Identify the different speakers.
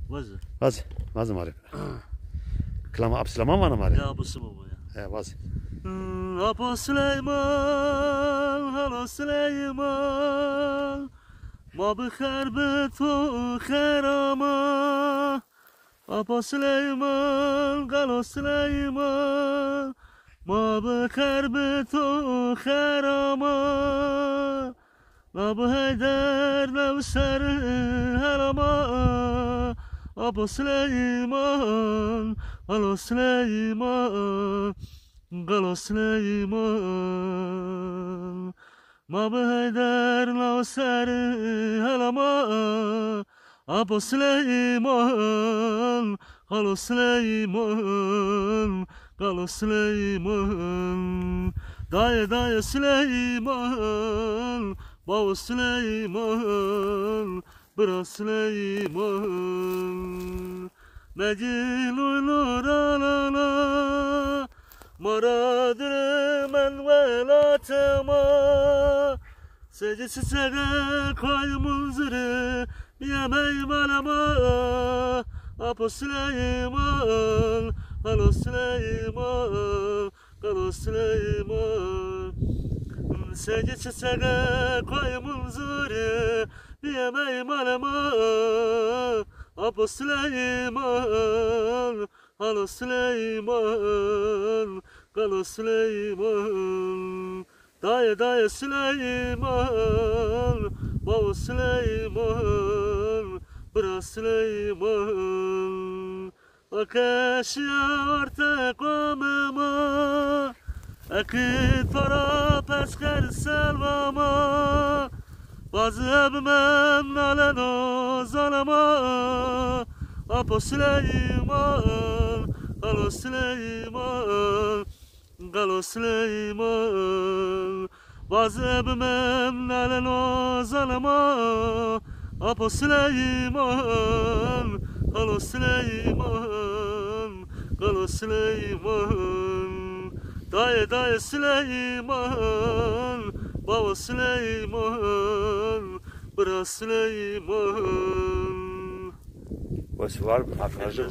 Speaker 1: Vazı.
Speaker 2: Vaz mari. Klama Absüleyman var mari.
Speaker 1: Ya bu sıvı bu ya.
Speaker 2: He vaz.
Speaker 1: Apo Süleyman, Halo Süleyman. Ma bixer be to xerama. Apo Süleyman, Halo Süleyman. Ma bixer be to xerama. Ma bu heyder nevser helama. Apo Süleyman, Halo Süleyman. Galo Süleyman, ma beheder la seri helama. Apo Süleyman, Galo Süleyman, Galo Süleyman. Daye Süleyman, Baba Süleyman, Bra Süleyman. Mecil uylur alana. Maradır men velatema. Sece çiçeğe koymun zırı Yemey malama. Apo Süleyman, Halo Süleyman, Halo Süleyman. Sece çiçeğe koymun zırı Yemey malama. Apo Süleyman, Halo Süleyman, Halo Süleyman. Daye Süleyman, Baba Süleyman, Bra Süleyman. Ateş yağardı komema, akit para pesker selvama. Bazı ebmem nalen o zalama. Apo Süleyman, Halo Süleyman, Halo Süleyman. Bazı ebmem nalen o zalama. Apo Süleyman, Halo Süleyman, Halo Süleyman. Daye Süleyman, Baba Süleyman, Bra Süleyman.
Speaker 2: Vaz var mı? Arkadaşlar.